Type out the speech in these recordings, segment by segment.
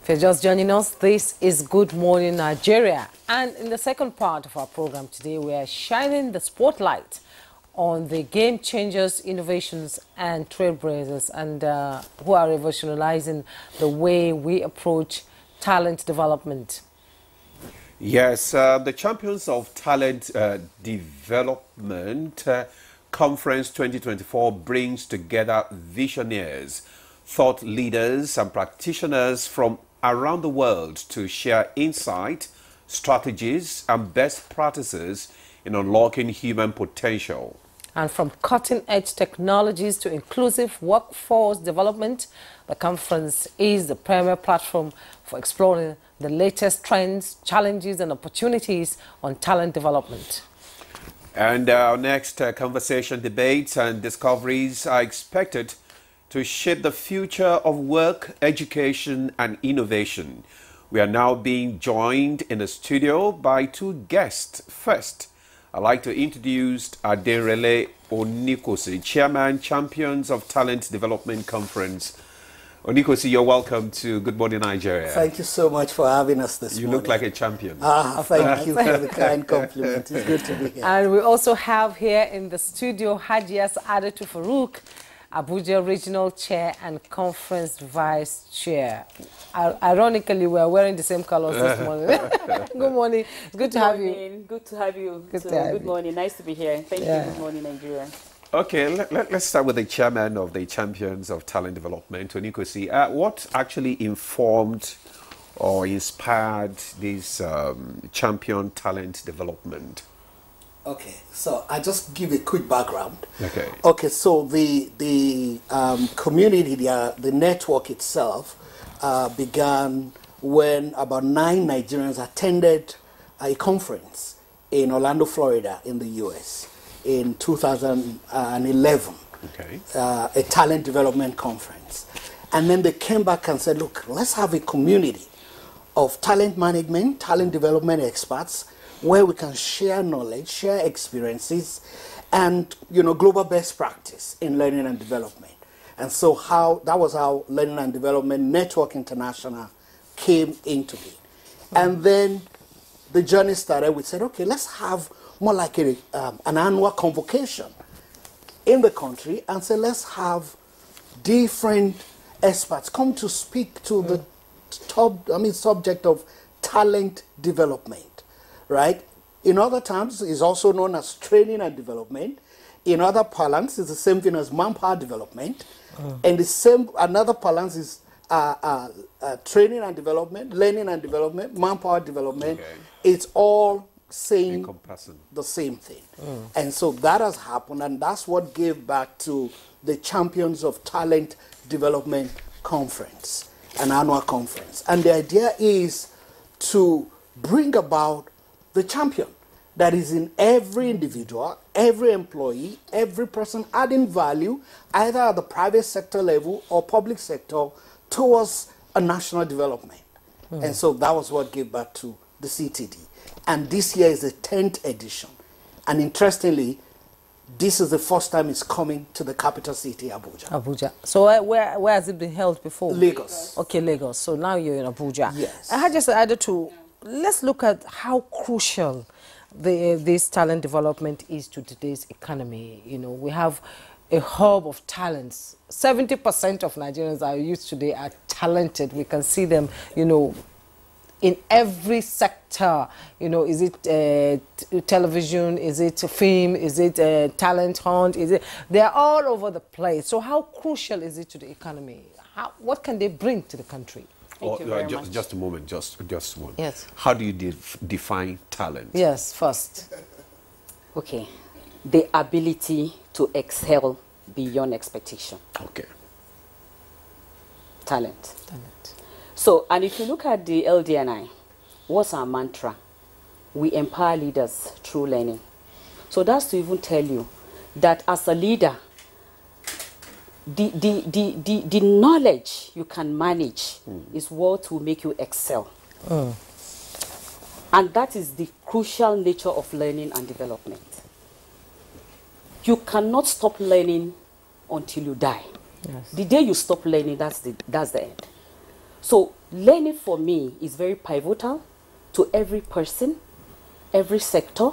If you're just joining us, this is Good Morning Nigeria. And in the second part of our program today, we are shining the spotlight on the game changers, innovations, and trailblazers, and who are revolutionizing the way we approach talent development. Yes, the Champions of Talent Development Conference 2024 brings together visionaries, thought leaders, and practitioners from around the world to share insight, strategies, and best practices in unlocking human potential. And from cutting-edge technologies to inclusive workforce development, the conference is the premier platform for exploring the latest trends, challenges, and opportunities on talent development. And our next conversation, debates, and discoveries are expected to shape the future of work, education, and innovation. We are now being joined in the studio by two guests. First, I'd like to introduce Aderele Onikosi, Chairman, Champions of Talent Development Conference. Onikosi, you're welcome to Good Morning Nigeria. Thank you so much for having us this morning. You look like a champion. Thank you for the kind compliment. It's good to be here. And we also have here in the studio Hajias Adatu Farouk, Abuja Regional Chair and Conference Vice Chair. Ironically, we are wearing the same colors this morning. Good morning. It's good to have you. Good to have you. Good morning. Nice to be here. Thank you. Good morning, Nigeria. Okay, let's start with the chairman of the Champions of Talent Development, Onikosi. What actually informed or inspired this champion talent development? Okay, so I just give a quick background. Okay. Okay, so the community, the network itself began when about 9 Nigerians attended a conference in Orlando, Florida, in the U.S. in 2011. Okay. A talent development conference. And then they came back and said, look, let's have a community of talent management, talent development experts, where we can share knowledge, share experiences, and global best practice in learning and development. And so that was how Learning and Development Network International came into being. And then the journey started. We said, okay, let's have more like an annual convocation in the country, and say let's have different experts come to speak to the subject of talent development, right? In other terms, it's also known as training and development. In other parlance, it's the same thing as manpower development. And another parlance is training and development, learning and development, manpower development. Okay. It's all saying the same thing. And so that has happened, and that's what gave back to the Champions of Talent Development Conference, an annual conference. And the idea is to bring about the champion that is in every individual, every employee, every person adding value, either at the private sector level or public sector, towards a national development. And so that was what gave back to the CTD. And this year is the 10th edition. And interestingly, this is the first time it's coming to the capital city, Abuja. Abuja. So where has it been held before? Lagos. Okay, Lagos. So now you're in Abuja. Yes. I had just added to, let's look at how crucial this talent development is to today's economy. We have a hub of talents. 70% of Nigerians are youth today are talented. We can see them, in every sector. Is it television? Is it film? Is it talent hunt? They're all over the place. So how crucial is it to the economy? What can they bring to the country? Thank you very much. Just a moment, just one. Yes. How do you define talent? Yes, first. Okay. The ability to excel beyond expectation. Okay. Talent. So, and if you look at the LDNI, what's our mantra? We empower leaders through learning. So that's to even tell you that as a leader, the knowledge you can manage is what will make you excel. And that is the crucial nature of learning and development. You cannot stop learning until you die. Yes. The day you stop learning, that's the end. So learning for me is very pivotal to every person, every sector,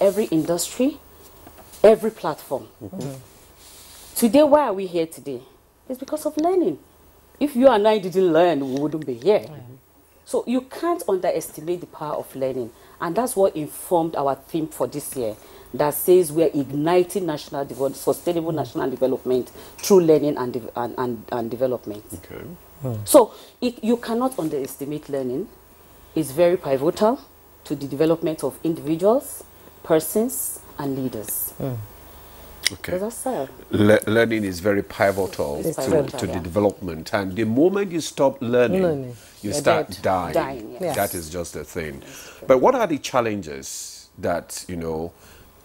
every industry, every platform. Today, why are we here today? It's because of learning. If you and I didn't learn, we wouldn't be here. So you can't underestimate the power of learning. And that's what informed our theme for this year, that says we're igniting sustainable national development through learning and development. Okay. So you cannot underestimate learning. It's very pivotal to the development of individuals, persons, and leaders. Okay. Does that Learning is very pivotal It's to pivotal, the yeah. development. And the moment you stop learning, you You're start dead. dying. Dying, yes. That is just the thing. But what are the challenges that,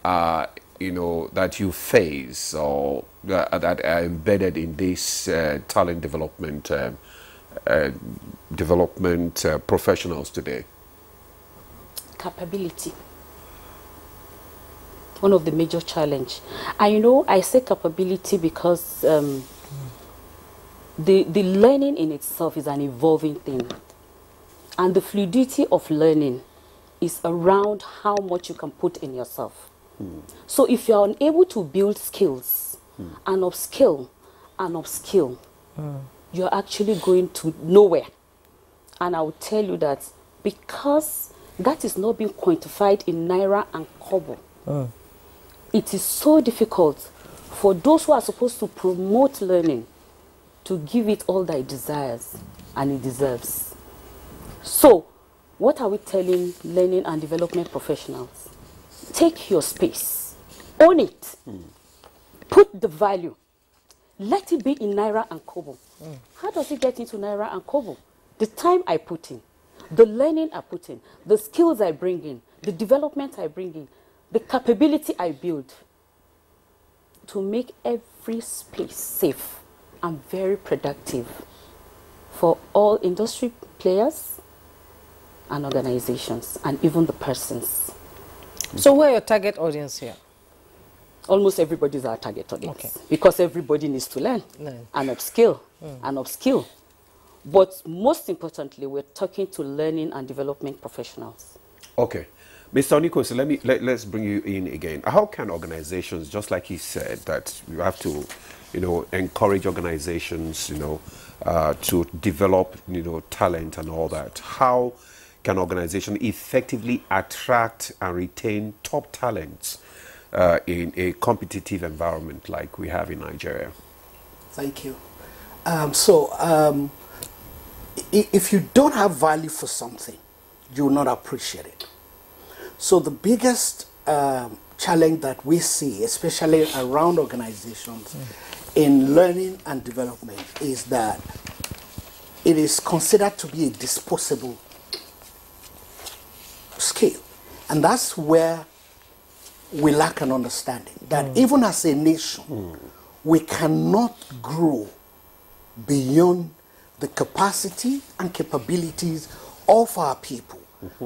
that you face or that are embedded in this talent development professionals today? Capability. One of the major challenge. And I say capability because the learning in itself is an evolving thing. And the fluidity of learning is around how much you can put in yourself. So if you are unable to build skills and upskill, you're actually going to nowhere. And I will tell you that because that is not being quantified in naira and kobo. It is so difficult for those who are supposed to promote learning to give it all that it desires and it deserves. So, what are we telling learning and development professionals? Take your space, own it, put the value, let it be in naira and kobo. How does it get into naira and kobo? The time I put in, the learning I put in, the skills I bring in, the development I bring in, the capability I build to make every space safe and very productive for all industry players and organizations and even the persons. So where are your target audience here? Almost everybody is our target audience. Okay. Because everybody needs to learn and upskill and upskill. But most importantly, we're talking to learning and development professionals. Okay. Mr. Oniko, so let's bring you in again. How can organizations, just like he said, that you have to, encourage organizations, to develop, talent and all that. How can organizations effectively attract and retain top talents in a competitive environment like we have in Nigeria? Thank you. If you don't have value for something, you will not appreciate it. So the biggest challenge that we see, especially around organizations in learning and development, is that it is considered to be a disposable skill. And that's where we lack an understanding that even as a nation, we cannot grow beyond the capacity and capabilities of our people.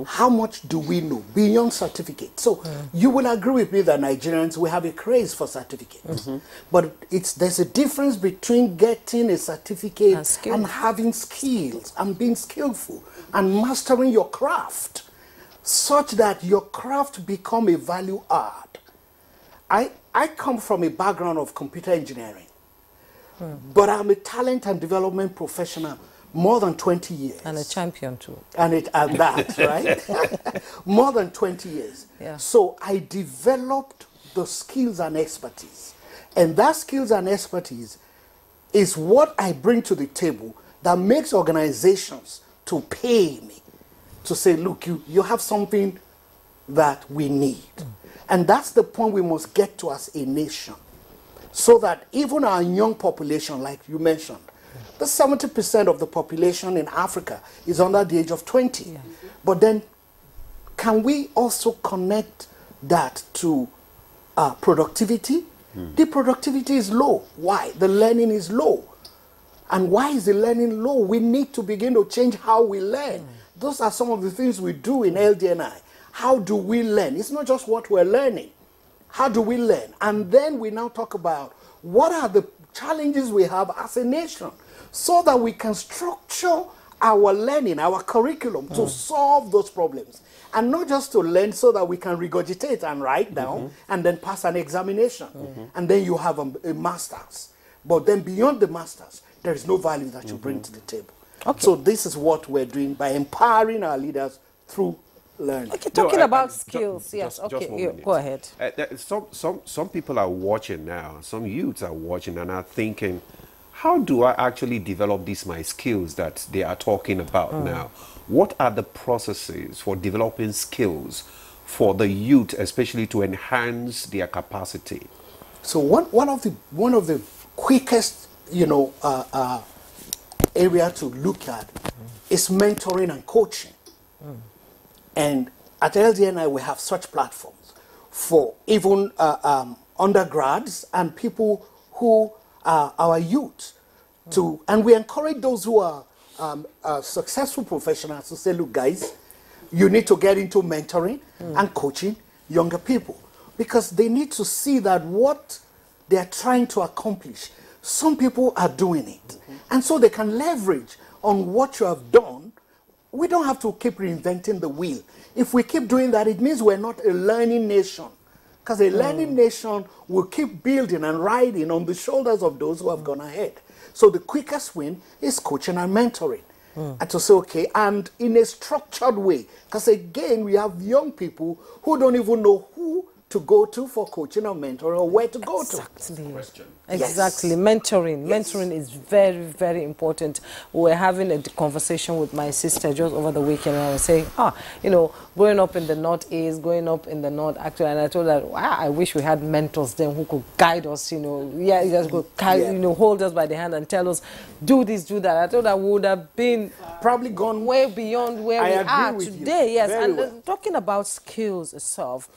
How much do we know beyond certificates? So you will agree with me that Nigerians, we have a craze for certificates. But there's a difference between getting a certificate and having skills and being skillful and mastering your craft such that your craft become a value add. I come from a background of computer engineering, but I'm a talent and development professional more than 20 years. And a champion too. And that, right? More than 20 years. Yeah. So I developed the skills and expertise. And that skills and expertise is what I bring to the table that makes organizations to pay me, to say, look, you have something that we need. And that's the point we must get to as a nation. So that even our young population, like you mentioned, the 70% of the population in Africa is under the age of 20. Yeah. But then, can we also connect that to productivity? The productivity is low. Why? The learning is low. And why is the learning low? We need to begin to change how we learn. Those are some of the things we do in LDNI. How do we learn? It's not just what we're learning. How do we learn? And then we now talk about what are the challenges we have as a nation, so that we can structure our learning, our curriculum to solve those problems. And not just to learn so that we can regurgitate and write down and then pass an examination. And then you have a master's. But then beyond the master's, there is no value that you bring to the table. Okay. So this is what we're doing by empowering our leaders through learning. Okay, talking about skills, yes. Okay, go ahead. Some people are watching now, some youths are watching and are thinking, how do I actually develop these my skills that they are talking about now? What are the processes for developing skills for the youth, especially to enhance their capacity? So one of the quickest, area to look at is mentoring and coaching. And at LDNI, we have such platforms for even undergrads and people who are our youth. And we encourage those who are successful professionals to say, look, guys, you need to get into mentoring and coaching younger people, because they need to see that what they are trying to accomplish, some people are doing it. And so they can leverage on what you have done. We don't have to keep reinventing the wheel. If we keep doing that, it means we're not a learning nation. Because a learning nation will keep building and riding on the shoulders of those who have gone ahead. So the quickest win is coaching and mentoring. And to say, okay, and in a structured way. Because again, we have young people who don't even know who to go to for coaching or mentoring, or where to go to. Exactly. Mentoring is very, very important. We were having a conversation with my sister just over the weekend, and I was saying, growing up in the Northeast, growing up in the North, actually, and I told her, wow, I wish we had mentors then who could guide us, just go, hold us by the hand and tell us, do this, do that. I told her we would have been probably gone way beyond where we are today. Yes, and talking about skills itself,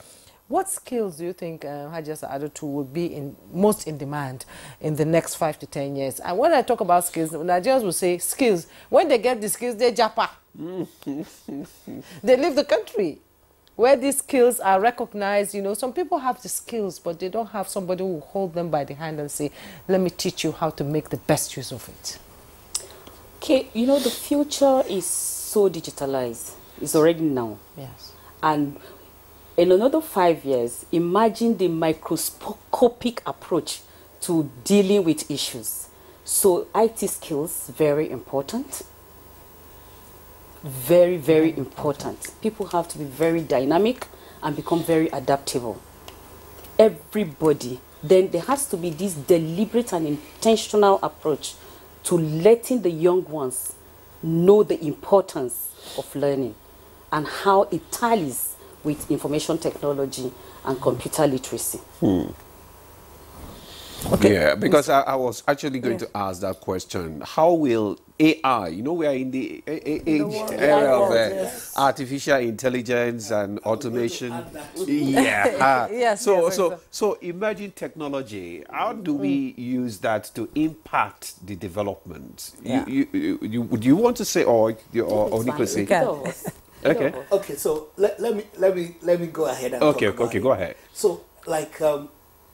what skills do you think Hajia Sa'adatu will be most in demand in the next 5 to 10 years? And when I talk about skills, Nigerians will say skills. When they get the skills, they japa. They leave the country. Where these skills are recognized, some people have the skills, but they don't have somebody who will hold them by the hand and say, let me teach you how to make the best use of it. Okay, the future is so digitalized. It's already now. Yes. And in another 5 years, imagine the microscopic approach to dealing with issues. So IT skills, very important. Very, very important. People have to be very dynamic and become very adaptable. Everybody. Then there has to be this deliberate and intentional approach to letting the young ones know the importance of learning and how it tallies with information technology and computer literacy. Okay. Yeah, because I was actually going to ask that question. How will AI, we are in the era of artificial intelligence and automation. So emerging technology, how do we use that to impact the development? Would you want to say, or Nico say? Okay. Okay. So let me go ahead and talk about it. Go ahead. So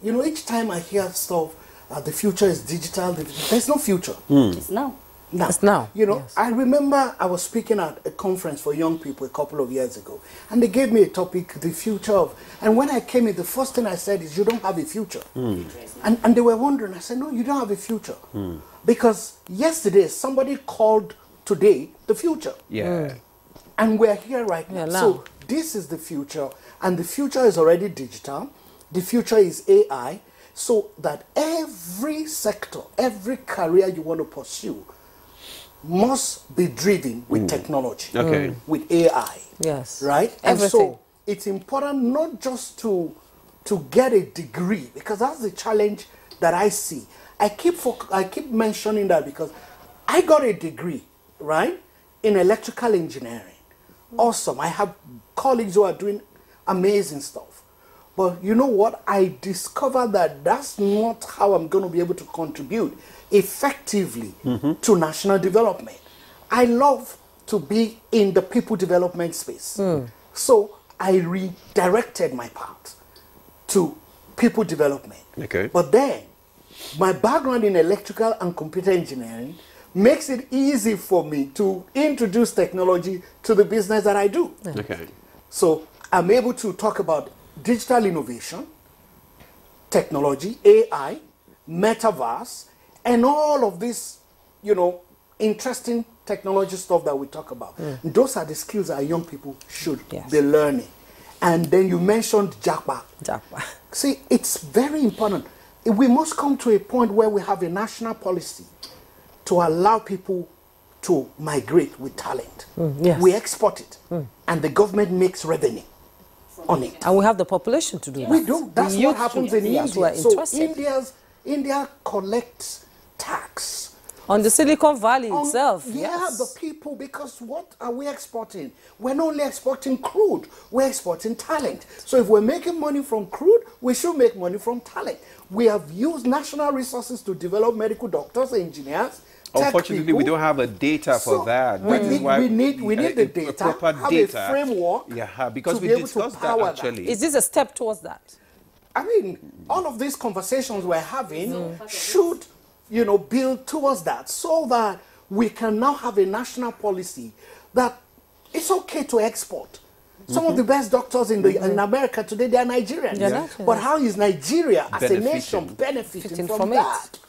each time I hear stuff, the future is digital. There's no future. It's now. It's now. I remember I was speaking at a conference for young people a couple of years ago, and they gave me a topic, the future of. And when I came in, the first thing I said is, you don't have a future. And they were wondering. I said, no, you don't have a future, because yesterday somebody called today the future. Yeah. And we're here right now. So this is the future, and the future is already digital. The future is AI, so that every sector, every career you want to pursue must be driven with technology, with AI. Yes. Right? And so it's important not just to get a degree, because that's the challenge that I see. I keep mentioning that because I got a degree, right, in electrical engineering. Awesome. I have colleagues who are doing amazing stuff. But you know what? I discovered that that's not how I'm going to be able to contribute effectively to national development. I love to be in the people development space. So I redirected my path to people development. Okay. But then, my background in electrical and computer engineering makes it easy for me to introduce technology to the business that I do. Okay. So I'm able to talk about digital innovation, technology, AI, metaverse, and all of this, you know, interesting technology stuff that we talk about. Those are the skills our young people should be learning. And then you mentioned JAPA. JAPA. See, it's very important. We must come to a point where we have a national policy to allow people to migrate with talent. Yes. We export it, and the government makes revenue on it. And we have the population to do that. We do. That's The what youth happens to- in yes, who are India. So interested. India collects tax on the Silicon Valley on- itself. Yeah, Yes. the people, because what are we exporting? We're not only exporting crude, we're exporting talent. So if we're making money from crude, we should make money from talent. We have used national resources to develop medical doctors, engineers, tech Unfortunately, we people. don't have a data for So that. we That is need- why we need the data, proper have a data. framework Yeah, because to we be able to discussed that power that. actually. Is this a step towards that? I mean, all of these conversations we're having should, you know, build towards that so that we can now have a national policy that it's okay to export. Some of the best doctors in America today, they are Nigerians. They're Nigerians. But how is Nigeria as a Benefiting. nation benefiting Fitting from from it. that?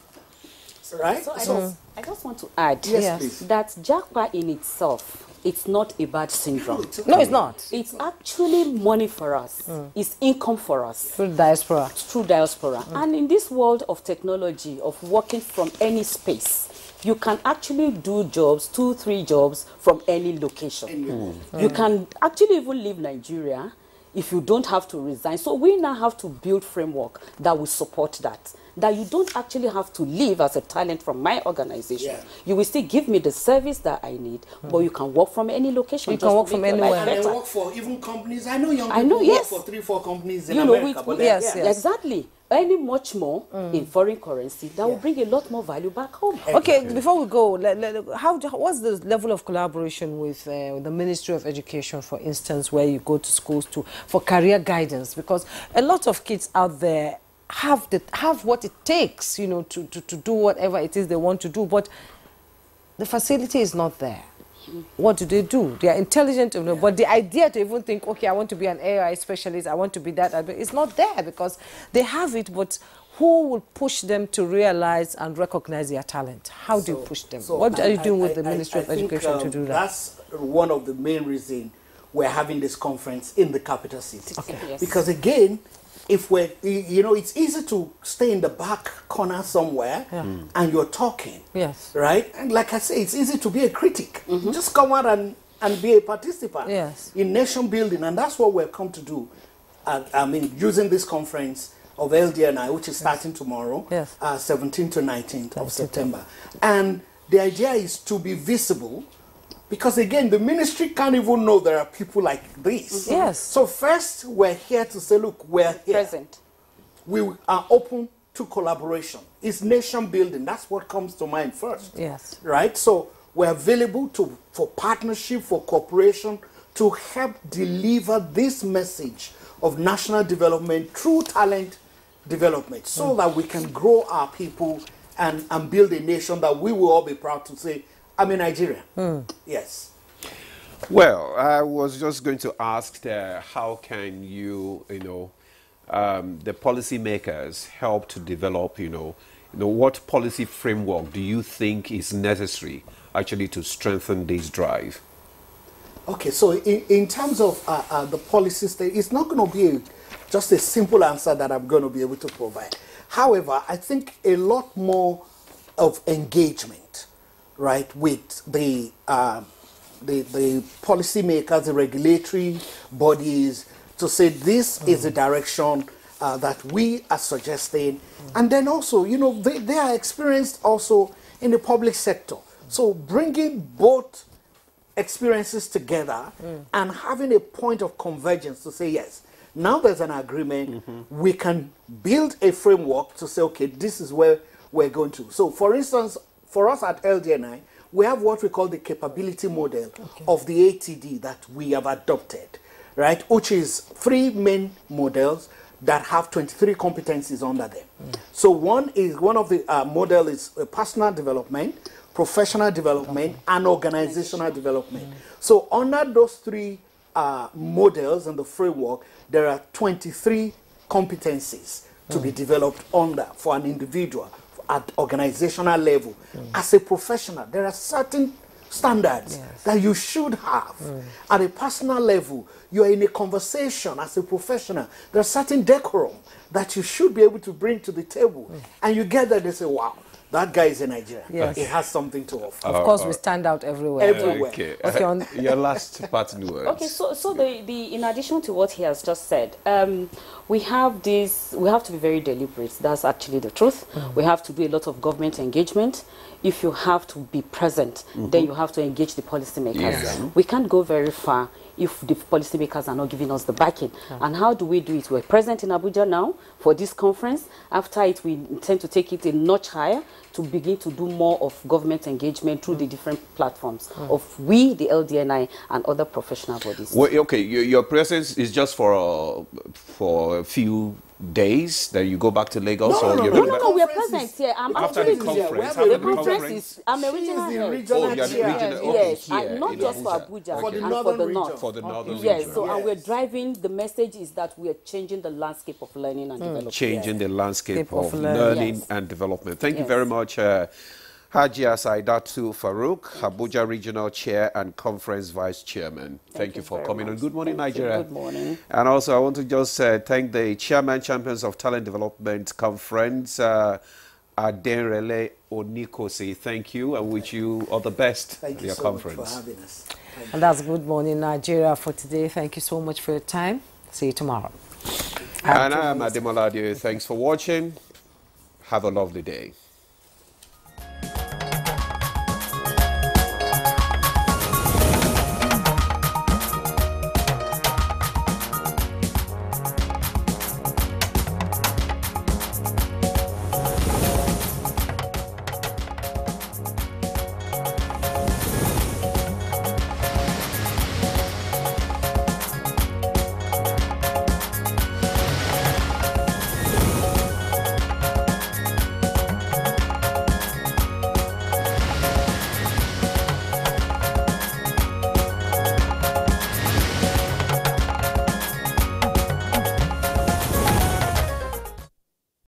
Right? So I just want to add Yes, please. that JAPA in itself, it's not a bad syndrome. No, it's not. It's actually money for us. It's income for us Through diaspora. through diaspora. And in this world of technology, of working from any space, you can actually do jobs, 2-3 jobs from any location. You can actually even leave Nigeria if you don't have to resign. So we now have to build framework that will support that. That you don't actually have to leave as a talent from my organization. Yeah. You will still give me the service that I need, but you can work from any location. You just can to work make from your life anywhere. And they better. work for even companies. I know young I people know, yes. work for 3-4 companies in You know, America. but yes, they're- yes. Exactly. Earning much more in foreign currency, that will bring a lot more value back home. Okay, before we go, what's the level of collaboration with the Ministry of Education, for instance, where you go to schools for career guidance? Because a lot of kids out there have what it takes, you know, to do whatever it is they want to do, but the facility is not there. What do? They are intelligent, you know, but the idea to even think, okay, I want to be an AI specialist, I want to be that, it's not there because they have it, but who will push them to realize and recognize their talent? How do you push them? What are you doing with the Ministry of Education to do that? That's one of the main reasons we're having this conference in the capital city. Okay. Yes. Because again, if we're, you know, it's easy to stay in the back corner somewhere and you're talking. Yes. Right? And like I say, it's easy to be a critic. Just come out and be a participant Yes. in nation building. And that's what we've come to do. I mean, using this conference of LDNI, which is starting tomorrow, Yes. 17th to 19th of September. And the idea is to be visible, because again, the ministry can't even know there are people like this. Yes. So first, we're here to say, look, we're here. Present. We are open to collaboration. It's nation building. That's what comes to mind first. Yes. Right? So we're available for partnership, for cooperation, to help deliver this message of national development through talent development, so that we can grow our people and build a nation that we will all be proud to say, I'm a Nigerian. Yes. Well, I was just going to ask how can you, the policymakers help to develop, what policy framework do you think is necessary actually to strengthen this drive? Okay, so in terms of the policy state, it's not going to be just a simple answer that I'm going to be able to provide. However, I think a lot more of engagement, right, with the policymakers, the regulatory bodies, to say this is the direction that we are suggesting. And then also, they are experienced also in the public sector. So bringing both experiences together and having a point of convergence to say, yes, now there's an agreement, we can build a framework to say, okay, this is where we're going to. So for instance, for us at LDNI, we have what we call the capability model of the ATD that we have adopted, right? Which is 3 main models that have 23 competencies under them. So one of the model is personal development, professional development, and organizational development. So under those three models and the framework, there are 23 competencies to be developed under for an individual at organizational level. As a professional, there are certain standards that you should have. At a personal level, you are in a conversation as a professional. There are certain decorum that you should be able to bring to the table. And you get that, they say, wow, that guy is a Nigerian. Yes. He has something to offer. Of course, we stand out everywhere. Everywhere. Okay. Okay, Your last parting words. Okay, so the in addition to what he has just said, we have this. We have to be very deliberate. That's actually the truth. We have to do a lot of government engagement. If you have to be present, then you have to engage the policymakers. Yeah. We can't go very far if the policymakers are not giving us the backing. And how do we do it? We're present in Abuja now for this conference. After it, we intend to take it a notch higher to begin to do more of government engagement through the different platforms of we, the LDNI, and other professional bodies. Well, okay, your presence is just for a few days, then you go back to Lagos? No, or no, you're no, going no, back- No, we are present here. I'm After actually the here. conference, after The the conference is, I'm a She's regional the head. regional Oh, you're the chair. regional, okay, Yes, here and not in just for Abuja. Abuja, For the and for northern the region. north. For the northern Yes, region. so and we're Yes. driving, the message is that we are changing the landscape of learning and development. Changing the landscape of learning. learning Yes. and development. Thank you Yes. very much, Hajia Saidatu Farouk, Abuja Regional Chair and Conference Vice Chairman. Thank you for very coming on. much. Good morning, Thank you. Nigeria. Good morning. And also, I want to just thank the Chairman Champions of Talent Development Conference, Adenrele Onikosi. Thank you, and wish you all the best Thank at you your so conference. much for having us. Thank you. And that's Good Morning Nigeria for today. Thank you so much for your time. See you tomorrow. And I am Ademola Adio. Thanks for watching. Have a lovely day.